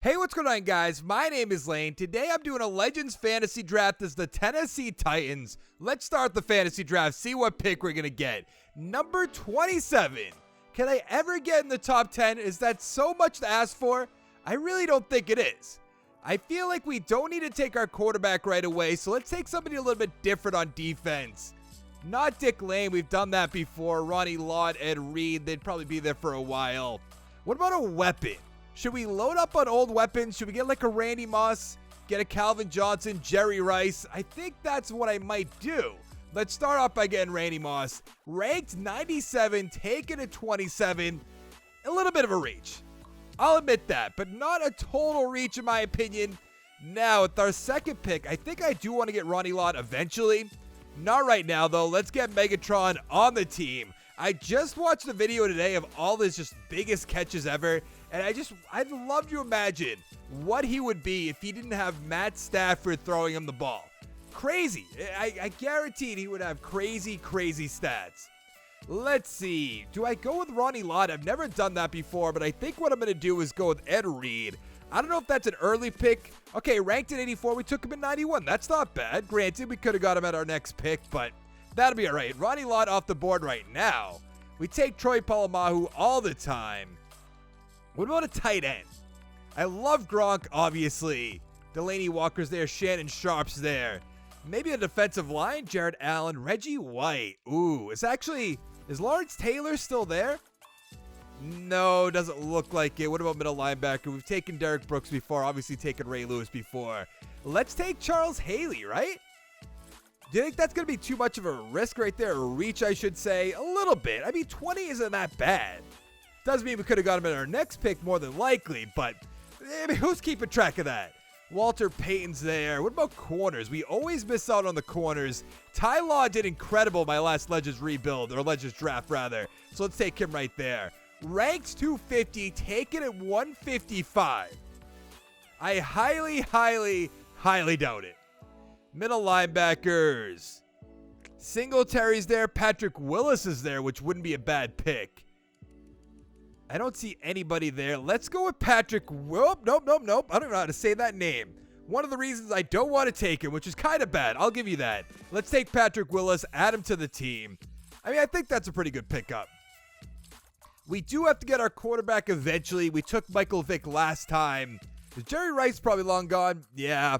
Hey, what's going on, guys? My name is Lane. Today I'm doing a Legends Fantasy Draft as the Tennessee Titans. Let's start the fantasy draft, see what pick we're going to get. Number 27. Can I ever get in the top 10? Is that so much to ask for? I really don't think it is. I feel like we don't need to take our quarterback right away, so let's take somebody a little bit different on defense. Not Dick Lane, we've done that before. Ronnie Lott, Ed Reid, they'd probably be there for a while. What about a weapon? Should we load up on old weapons? Should we get like a Randy Moss, get a Calvin Johnson, Jerry Rice? I think that's what I might do. Let's start off by getting Randy Moss. Ranked 97, taken at 27. A little bit of a reach. I'll admit that, but not a total reach in my opinion. Now, with our second pick, I think I do want to get Ronnie Lott eventually. Not right now, though. Let's get Megatron on the team. I just watched a video today of all his just biggest catches ever, and I'd love to imagine what he would be if he didn't have Matt Stafford throwing him the ball. Crazy. I guaranteed he would have crazy stats. Let's see. Do I go with Ronnie Lott? I've never done that before, but I think what I'm going to do is go with Ed Reid. I don't know if that's an early pick. Okay, ranked at 84. We took him at 91. That's not bad. Granted, we could have got him at our next pick, but that'll be all right. Ronnie Lott off the board right now. We take Troy Polamalu all the time. What about a tight end? I love Gronk, obviously. Delaney Walker's there. Shannon Sharp's there. Maybe a defensive line. Jared Allen. Reggie White. Ooh, is Lawrence Taylor still there? No, doesn't look like it. What about middle linebacker? We've taken Derek Brooks before. Obviously taken Ray Lewis before. Let's take Charles Haley, right? Do you think that's going to be too much of a risk right there? A reach, I should say. A little bit. I mean, 20 isn't that bad. Doesn't mean we could have got him in our next pick more than likely, but I mean, who's keeping track of that? Walter Payton's there. What about corners? We always miss out on the corners. Ty Law did incredible my last Legends Rebuild, or Legends Draft, rather. So let's take him right there. Ranked 250, taken at 155. I highly doubt it. Middle linebackers. Singletary's there. Patrick Willis is there, which wouldn't be a bad pick. I don't see anybody there. Let's go with Patrick. Nope. I don't know how to say that name. One of the reasons I don't want to take him, which is kind of bad. I'll give you that. Let's take Patrick Willis, add him to the team. I mean, I think that's a pretty good pickup. We do have to get our quarterback eventually. We took Michael Vick last time. Is Jerry Rice probably long gone? Yeah.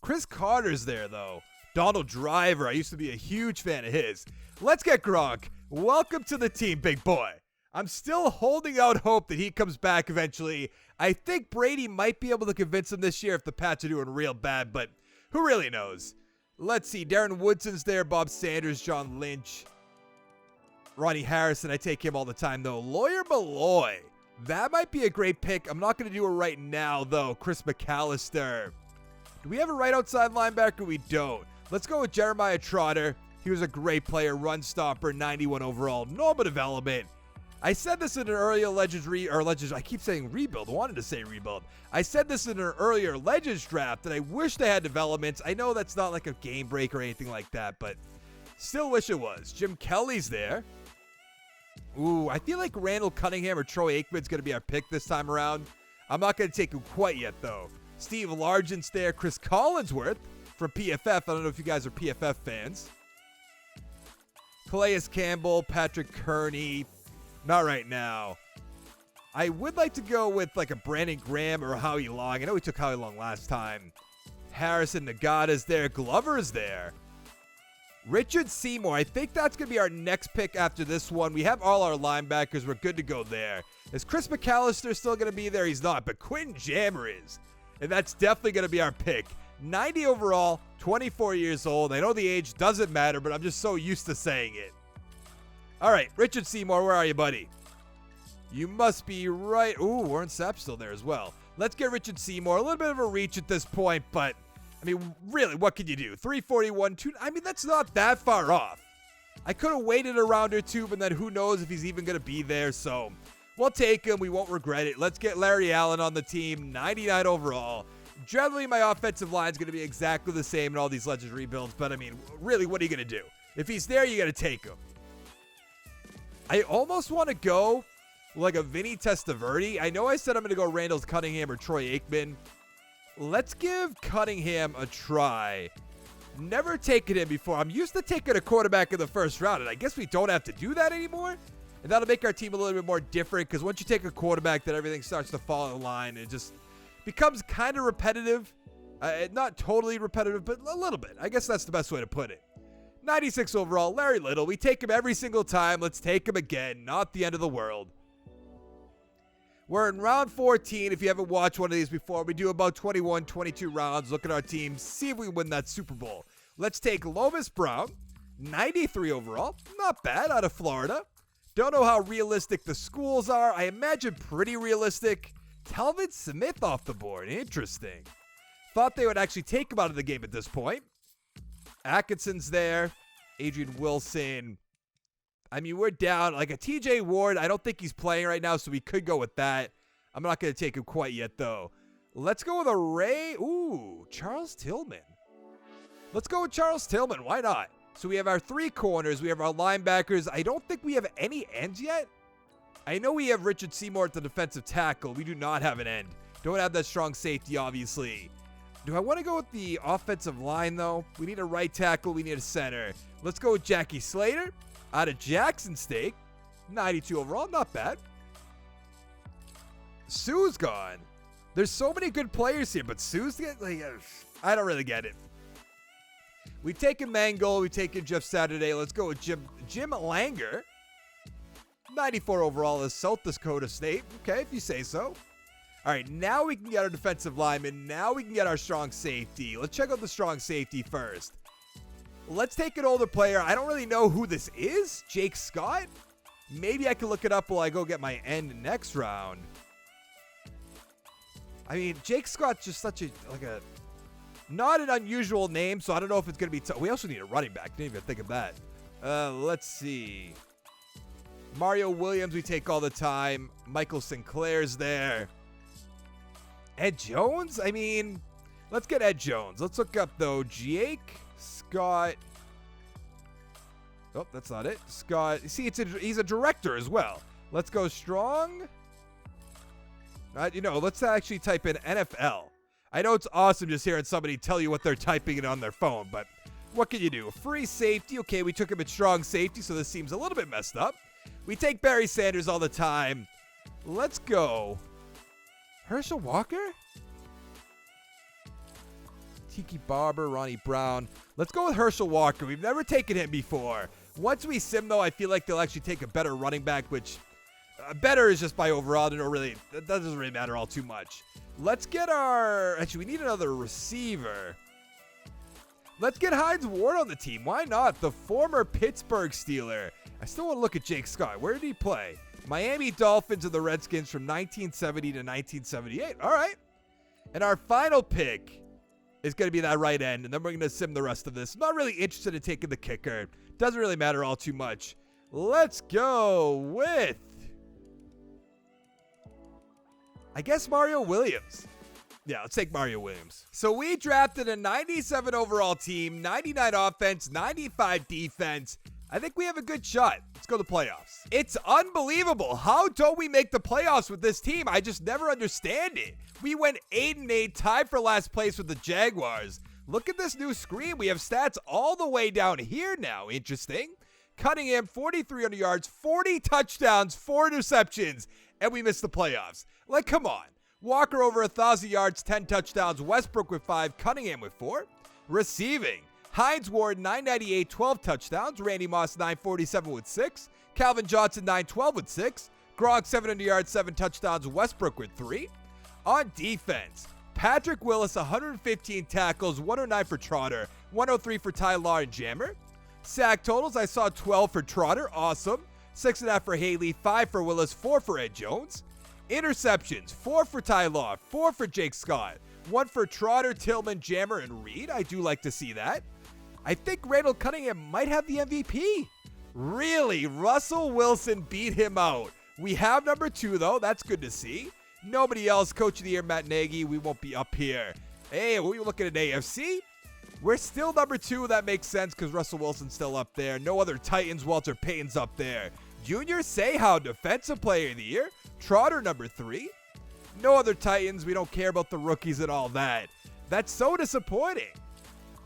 Chris Carter's there, though. Donald Driver. I used to be a huge fan of his. Let's get Gronk. Welcome to the team, big boy. I'm still holding out hope that he comes back eventually. I think Brady might be able to convince him this year if the Pats are doing real bad, but who really knows? Let's see. Darren Woodson's there. Bob Sanders, John Lynch. Ronnie Harrison. I take him all the time, though. Lawyer Malloy. That might be a great pick. I'm not going to do it right now, though. Chris McAllister. Do we have a right outside linebacker? We don't. Let's go with Jeremiah Trotter. He was a great player. Run stopper. 91 overall. Normal development. I said this in an earlier I keep saying Rebuild. I wanted to say Rebuild. I said this in an earlier Legends draft that I wish they had developments. I know that's not like a game break or anything like that, but still wish it was. Jim Kelly's there. Ooh, I feel like Randall, Cunninghamn, or Troy Aikman's going to be our pick this time around. I'm not going to take him quite yet, though. Steve Largent's there. Chris Collinsworth from PFF. I don't know if you guys are PFF fans. Calais Campbell, Patrick Kearney. Not right now. I would like to go with like a Brandon Graham or a Howie Long. I know we took Howie Long last time. Harrison Nagata's there. Glover's there. Richard Seymour. I think that's going to be our next pick after this one. We have all our linebackers. We're good to go there. Is Chris McAllister still going to be there? He's not, but Quentin Jammer is. And that's definitely going to be our pick. 90 overall, 24 years old. I know the age doesn't matter, but I'm just so used to saying it. All right, Richard Seymour, where are you, buddy? You must be right. Ooh, Warren Sapp's still there as well. Let's get Richard Seymour. A little bit of a reach at this point, but, I mean, really, what can you do? 341, 2. I mean, that's not that far off. I could have waited a round or two, but then who knows if he's even going to be there, so we'll take him. We won't regret it. Let's get Larry Allen on the team, 99 overall. Generally, my offensive line is going to be exactly the same in all these Legends Rebuilds, but, I mean, really, what are you going to do? If he's there, you got to take him. I almost want to go like a Vinny Testaverde. I know I said I'm going to go Randall's Cunnhigham or Troy Aikman. Let's give Cunnhigham a try. Never taken him before. I'm used to taking a quarterback in the first round, and I guess we don't have to do that anymore. And that'll make our team a little bit more different, because once you take a quarterback, then everything starts to fall in line. It just becomes kind of repetitive. Not totally repetitive, but a little bit. I guess that's the best way to put it. 96 overall, Larry Little. We take him every single time. Let's take him again. Not the end of the world. We're in round 14. If you haven't watched one of these before, we do about 21, 22 rounds. Look at our team. See if we win that Super Bowl. Let's take Lovis Brown. 93 overall. Not bad, out of Florida. Don't know how realistic the schools are. I imagine pretty realistic. Telvin Smith off the board. Interesting. Thought they would actually take him out of the game at this point. Atkinson's there. Adrian Wilson. I mean, we're down. Like a TJ Ward, I don't think he's playing right now, so we could go with that. I'm not going to take him quite yet, though. Let's go with a Ray. Ooh, Charles Tillman. Let's go with Charles Tillman. Why not? So we have our 3 corners. We have our linebackers. I don't think we have any ends yet. I know we have Richard Seymour at the defensive tackle. We do not have an end. Don't have that strong safety, obviously. Do I want to go with the offensive line, though? We need a right tackle. We need a center. Let's go with Jackie Slater. Out of Jackson State, 92 overall, not bad. Sue's gone. There's so many good players here, but Sue's like, I don't really get it. We've taken Mangold, we've taken Jeff Saturday. Let's go with Jim Langer. 94 overall is South Dakota State. Okay, if you say so. All right, now we can get our defensive lineman. Now we can get our strong safety. Let's check out the strong safety first. Let's take an older player. I don't really know who this is. Jake Scott? Maybe I can look it up while I go get my end next round. I mean, Jake Scott's just such not an unusual name, so I don't know if it's going to be tough. We also need a running back. Didn't even think of that. Let's see. Mario Williams, we take all the time. Michael Sinclair's there. Ed Jones? I mean, let's get Ed Jones. Let's look up, though. Jake Scott. Oh, that's not it. Scott. See, he's a director as well. Let's go strong. Let's actually type in NFL. I know it's awesome just hearing somebody tell you what they're typing in on their phone, but what can you do? Free safety. Okay, we took him at strong safety, so this seems a little bit messed up. We take Barry Sanders all the time. Let's go. Herschel Walker? Tiki Barber, Ronnie Brown. Let's go with Herschel Walker. We've never taken him before. Once we sim, though, I feel like they'll actually take a better running back, which better is just by overall. That doesn't really matter all too much. Let's get actually, we need another receiver. Let's get Hines Ward on the team. Why not? The former Pittsburgh Steeler. I still want to look at Jake Scott. Where did he play? Miami Dolphins and the Redskins from 1970 to 1978. All right. And our final pick is going to be that right end, and then we're going to sim the rest of this. I'm not really interested in taking the kicker. Doesn't really matter all too much. Let's go with, I guess, Mario Williams. Yeah, let's take Mario Williams. So we drafted a 97 overall team, 99 offense, 95 defense. I think we have a good shot. Let's go to the playoffs. It's unbelievable. How don't we make the playoffs with this team? I just never understand it. We went 8-8, tied for last place with the Jaguars. Look at this new screen. We have stats all the way down here now. Interesting. Cunnhigham, 4,300 yards, 40 touchdowns, 4 interceptions, and we missed the playoffs. Like, come on. Walker over 1,000 yards, 10 touchdowns. Westbrook with 5. Cunnhigham with 4. Receiving. Hines Ward, 998, 12 touchdowns. Randy Moss, 947 with 6. Calvin Johnson, 912 with 6. Gronk, 700 yards, 7 touchdowns. Westbrook with 3. On defense, Patrick Willis, 115 tackles, 109 for Trotter, 103 for Ty Law and Jammer. Sack totals, I saw 12 for Trotter. Awesome. 6.5 for Haley, 5 for Willis, 4 for Ed Jones. Interceptions, 4 for Ty Law, 4 for Jake Scott, 1 for Trotter, Tillman, Jammer, and Reid. I do like to see that. I think Randall Cunnhigham might have the MVP. Really? Russell Wilson beat him out. We have number 2, though. That's good to see. Nobody else. Coach of the Year, Matt Nagy. We won't be up here. Hey, we looking at AFC? We're still number 2. That makes sense because Russell Wilson's still up there. No other Titans. Walter Payton's up there. Junior Seau, Defensive Player of the Year. Trotter, number 3. No other Titans. We don't care about the rookies and all that. That's so disappointing.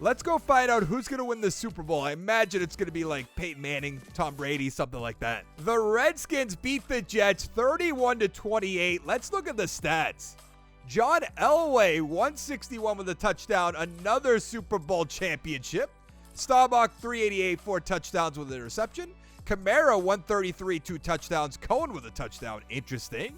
Let's go find out who's going to win the Super Bowl. I imagine it's going to be like Peyton Manning, Tom Brady, something like that. The Redskins beat the Jets 31-28. Let's look at the stats. John Elway, 161 with a touchdown, another Super Bowl championship. Staubach, 388, 4 touchdowns with an interception. Kamara, 133, 2 touchdowns. Cohen with a touchdown. Interesting.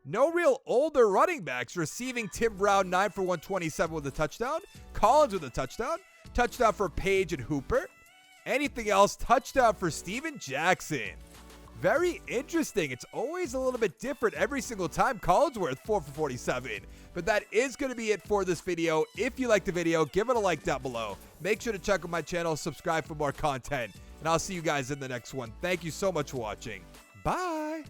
No real older running backs. Receiving Tim Brown, 9 for 127 with a touchdown. Collins with a touchdown. Touchdown for Page and Hooper. Anything else? Touchdown for Steven Jackson. Very interesting. It's always a little bit different every single time. Collinsworth, 4 for 47. But that is going to be it for this video. If you liked the video, give it a like down below. Make sure to check out my channel, subscribe for more content. And I'll see you guys in the next one. Thank you so much for watching. Bye.